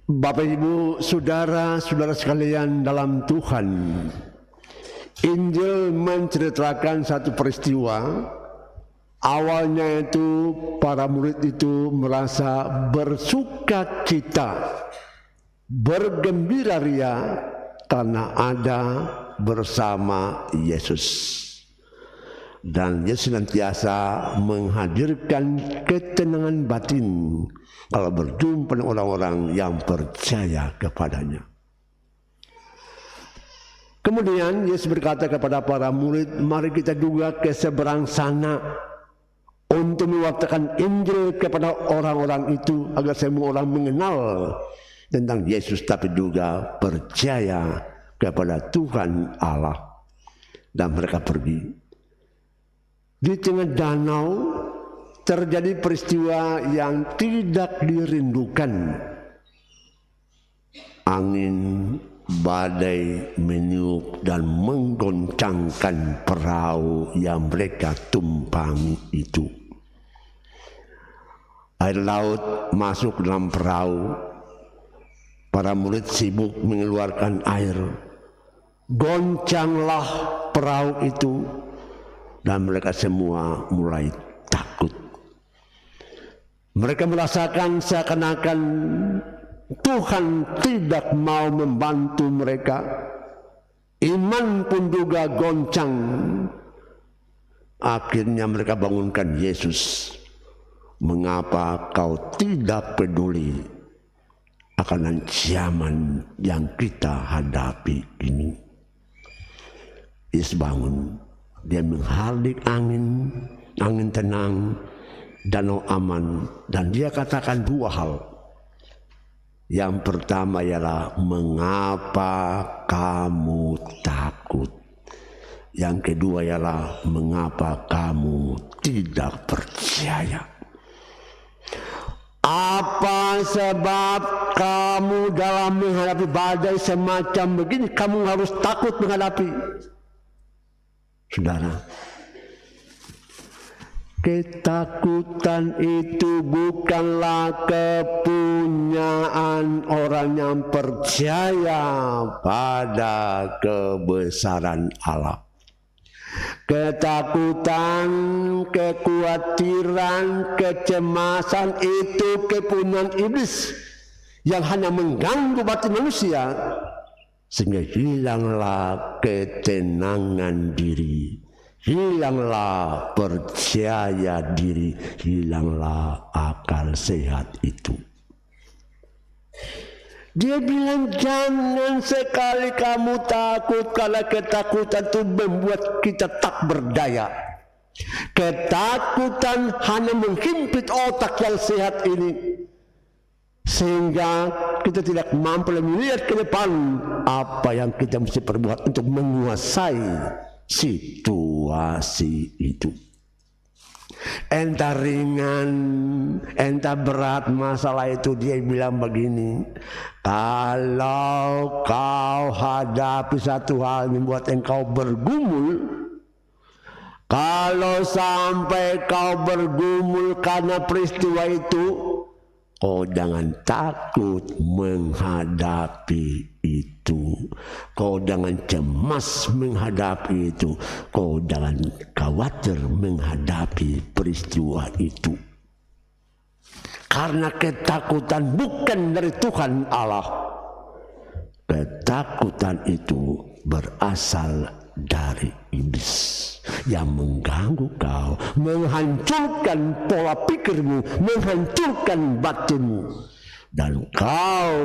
Bapak Ibu, saudara-saudara sekalian dalam Tuhan, Injil menceritakan satu peristiwa. Awalnya itu para murid itu merasa bersuka cita, bergembira ria karena ada bersama Yesus. Dan Yesus senantiasa menghadirkan ketenangan batin kalau berjumpa dengan orang-orang yang percaya kepadanya. Kemudian Yesus berkata kepada para murid, mari kita juga ke seberang sana untuk mewartakan Injil kepada orang-orang itu agar semua orang mengenal tentang Yesus, tapi juga percaya kepada Tuhan Allah. Dan mereka pergi. Di tengah danau terjadi peristiwa yang tidak dirindukan. Angin badai meniup dan menggoncangkan perahu yang mereka tumpangi itu. Air laut masuk dalam perahu. Para murid sibuk mengeluarkan air. Goncanglah perahu itu. Dan mereka semua mulai takut. Mereka merasakan seakan-akan Tuhan tidak mau membantu mereka. Iman pun juga goncang. Akhirnya mereka bangunkan Yesus. Mengapa kau tidak peduli akan ancaman yang kita hadapi ini? Yesus bangun. Dia menghardik angin, angin tenang, danau aman, dan dia katakan dua hal. Yang pertama ialah, mengapa kamu takut? Yang kedua ialah, mengapa kamu tidak percaya? Apa sebab kamu dalam menghadapi badai semacam begini, kamu harus takut menghadapi? Saudara, ketakutan itu bukanlah kepunyaan orang yang percaya pada kebesaran Allah. Ketakutan, kekhawatiran, kecemasan itu kepunyaan iblis yang hanya mengganggu batin manusia. Sehingga hilanglah ketenangan diri, hilanglah percaya diri, hilanglah akal sehat itu. Dia bilang, jangan sekali kamu takut, karena ketakutan itu membuat kita tak berdaya. Ketakutan hanya menghimpit otak yang sehat ini, sehingga kita tidak mampu melihat ke depan apa yang kita mesti perbuat untuk menguasai situasi itu. Entah ringan, entah berat masalah itu, dia bilang begini, kalau kau hadapi satu hal membuat engkau bergumul, kalau sampai kau bergumul karena peristiwa itu, oh, jangan takut menghadapi itu. Kau jangan cemas menghadapi itu. Kau jangan khawatir menghadapi peristiwa itu. Karena ketakutan bukan dari Tuhan Allah. Ketakutan itu berasal dari iblis yang mengganggu kau, menghancurkan pola pikirmu, menghancurkan batinmu, dan kau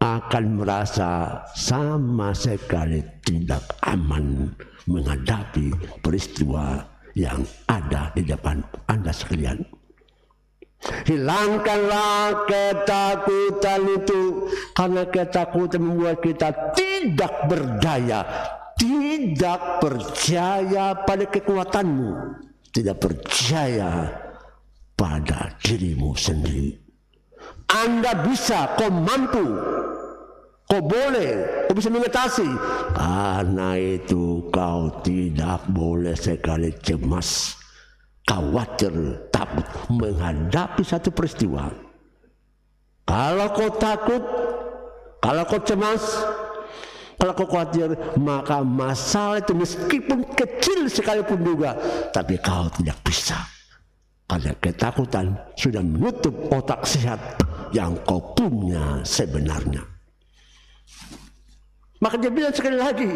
akan merasa sama sekali tidak aman menghadapi peristiwa yang ada di depan Anda sekalian. Hilangkanlah ketakutan itu, karena ketakutan membuat kita tidak berdaya, tidak percaya pada kekuatanmu, tidak percaya pada dirimu sendiri. Anda bisa, kau mampu, kau boleh, kau bisa mengatasi. Karena itu kau tidak boleh sekali cemas, khawatir, takut menghadapi satu peristiwa. Kalau kau takut, kalau kau cemas, kalau kau khawatir, maka masalah itu meskipun kecil sekalipun juga, tapi kau tidak bisa. Karena ketakutan sudah menutup otak sehat yang kau punya sebenarnya. Maka dia bilang sekali lagi,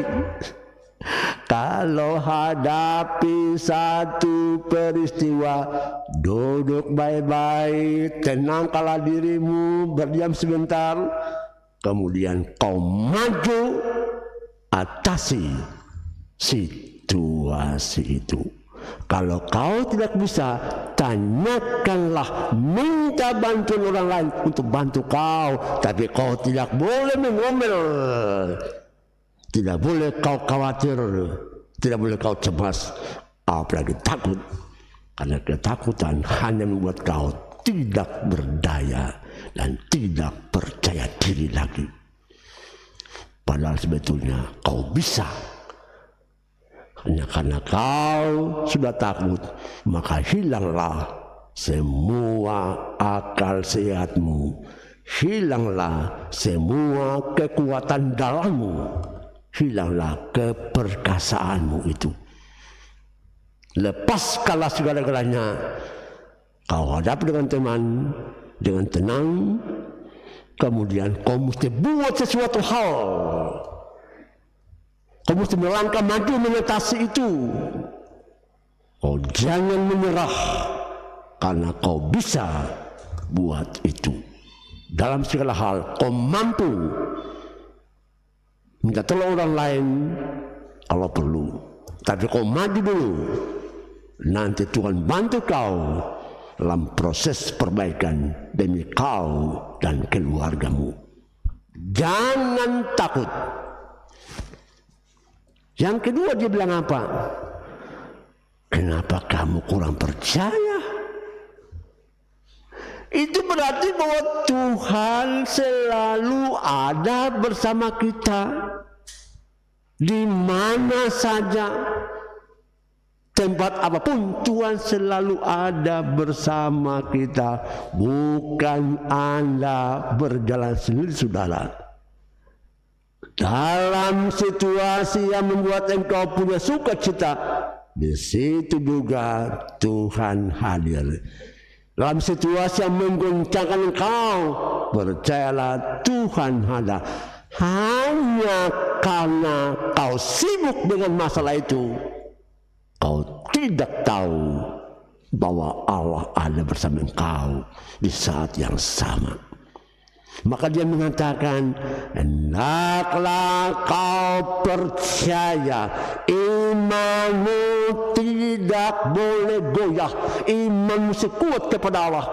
kalau hadapi satu peristiwa, duduk baik-baik, tenangkanlah dirimu, berdiam sebentar, kemudian kau maju atasi situasi itu. Kalau kau tidak bisa, tanyakanlah, minta bantuan orang lain untuk bantu kau. Tapi kau tidak boleh mengomel, tidak boleh kau khawatir, tidak boleh kau cemas, apalagi takut. Karena ketakutan hanya membuat kau tidak berdaya dan tidak percaya diri lagi. Padahal sebetulnya kau bisa. Hanya karena kau sudah takut, maka hilanglah semua akal sehatmu, hilanglah semua kekuatan dalammu, hilanglah keperkasaanmu itu. Lepaskanlah segala-galanya. Kau hadapi dengan teman, dengan tenang, kemudian kau mesti buat sesuatu hal. Kau mesti melangkah maju mengatasi itu. Kau jangan menyerah, karena kau bisa buat itu. Dalam segala hal kau mampu minta tolong orang lain kalau perlu. Tapi kau maju dulu. Nanti Tuhan bantu kau dalam proses perbaikan demi kau dan keluargamu. Jangan takut. Yang kedua dia bilang apa? Kenapa kamu kurang percaya? Itu berarti bahwa Tuhan selalu ada bersama kita. Di mana saja, tempat apapun, Tuhan selalu ada bersama kita. Bukan Anda berjalan sendiri, saudara. Dalam situasi yang membuat engkau punya sukacita, di situ juga Tuhan hadir. Dalam situasi yang menggoncangkan engkau, percayalah Tuhan ada. Hanya karena kau sibuk dengan masalah itu, kau tidak tahu bahwa Allah ada bersama engkau di saat yang sama. Maka dia mengatakan, hendaklah kau percaya, imanmu tidak boleh goyah, imanmu sekuat kepada Allah.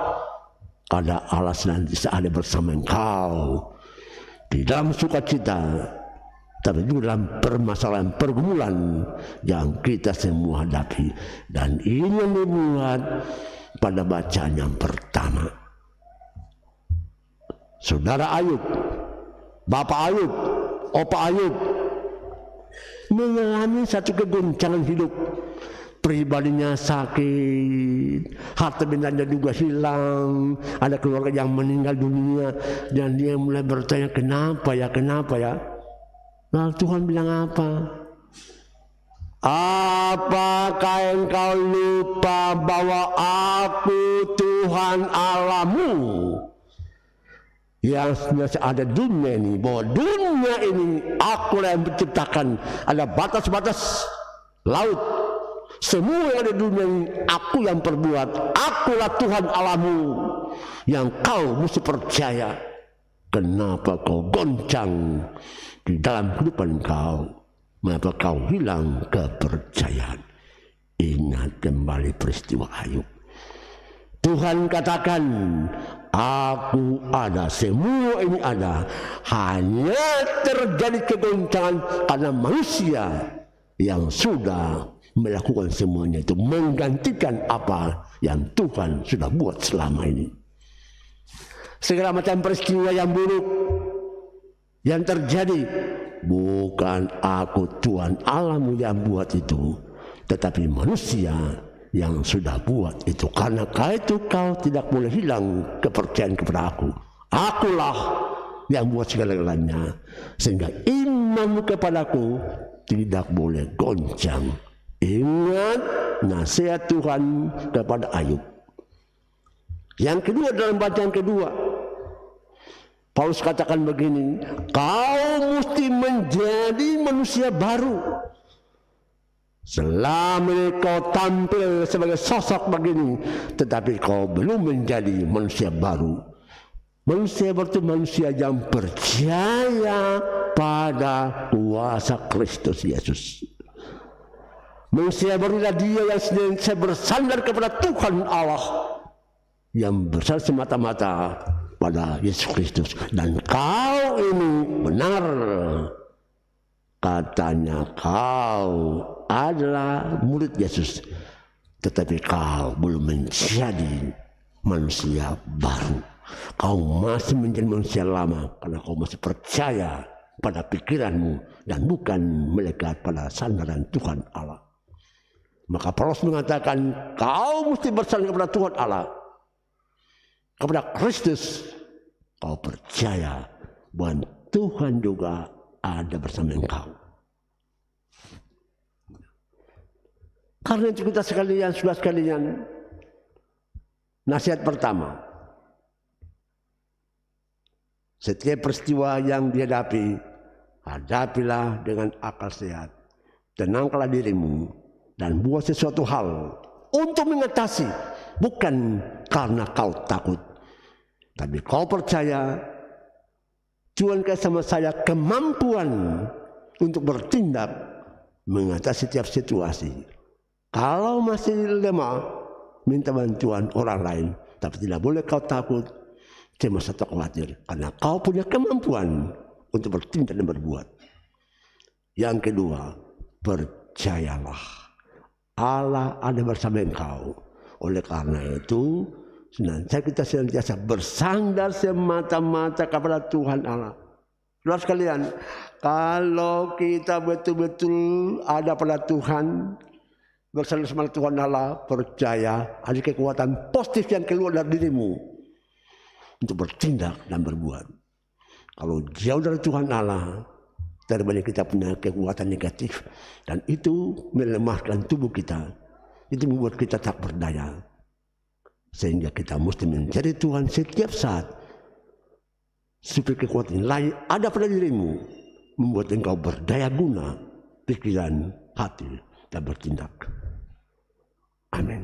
Karena Allah senantiasa ada bersama engkau di dalam sukacita, tapi juga dalam permasalahan pergumulan yang kita semua hadapi. Dan ini yang dibuat pada bacaan yang pertama. Saudara Ayub, Bapak Ayub, Opa Ayub mengalami satu kegoncangan hidup. Pribadinya sakit, harta bendanya juga hilang, ada keluarga yang meninggal dunia, dan dia mulai bertanya, kenapa ya? Lalu Tuhan bilang apa? Apakah engkau lupa bahwa aku Tuhan Allahmu yang sebenarnya ada dunia ini, bahwa dunia ini aku yang menciptakan, ada batas-batas laut, semua yang ada di dunia ini aku yang perbuat, akulah Tuhan Allahmu yang kau mesti percaya. Kenapa kau goncang di dalam kehidupan kau? Mengapa kau hilang kepercayaan? Ingat kembali peristiwa Ayub. Tuhan katakan, aku ada, semua ini ada. Hanya terjadi kegoncangan karena manusia yang sudah melakukan semuanya itu, menggantikan apa yang Tuhan sudah buat selama ini. Segala macam peristiwa yang buruk yang terjadi, bukan aku Tuhan Allahmu yang buat itu, tetapi manusia yang sudah buat itu. Karena itu kau tidak boleh hilang kepercayaan kepada aku. Akulah yang buat segala-galanya, sehingga imanmu kepadaku tidak boleh goncang. Ingat nasihat Tuhan kepada Ayub. Yang kedua, dalam bacaan kedua, Paulus katakan begini, kau mesti menjadi manusia baru. Selama kau tampil sebagai sosok begini, tetapi kau belum menjadi manusia baru. Manusia baru itu manusia yang percaya pada kuasa Kristus Yesus. Manusia barulah dia yang senantiasa bersandar kepada Tuhan Allah, yang bersandar semata-mata pada Yesus Kristus. Dan kau ini benar, katanya kau adalah murid Yesus, tetapi kau belum menjadi manusia baru. Kau masih menjadi manusia lama karena kau masih percaya pada pikiranmu dan bukan melekat pada sandaran Tuhan Allah. Maka Paulus mengatakan kau mesti bersandar kepada Tuhan Allah, kepada Kristus. Kau percaya bahwa Tuhan juga ada bersama engkau. Karena itu kita sekalian, saudara sekalian, nasihat pertama, setiap peristiwa yang dihadapi, hadapilah dengan akal sehat. Tenangkanlah dirimu dan buat sesuatu hal untuk mengatasi, bukan karena kau takut, tapi kau percaya Tuhan kasih sama saya kemampuan untuk bertindak mengatasi setiap situasi. Kalau masih lemah, minta bantuan orang lain, tapi tidak boleh kau takut, cemas atau khawatir, karena kau punya kemampuan untuk bertindak dan berbuat. Yang kedua, percayalah Allah ada bersama engkau. Oleh karena itu, kita senantiasa bersandar semata-mata kepada Tuhan Allah. Saudara sekalian, kalau kita betul-betul ada pada Tuhan, bersandar sama Tuhan Allah, percaya ada kekuatan positif yang keluar dari dirimu untuk bertindak dan berbuat. Kalau jauh dari Tuhan Allah, terbanyak kita punya kekuatan negatif, dan itu melemahkan tubuh kita. Itu membuat kita tak berdaya, sehingga kita mesti mencari Tuhan setiap saat supaya kekuatan lain ada pada dirimu, membuat engkau berdaya guna pikiran, hati, dan bertindak. Amin.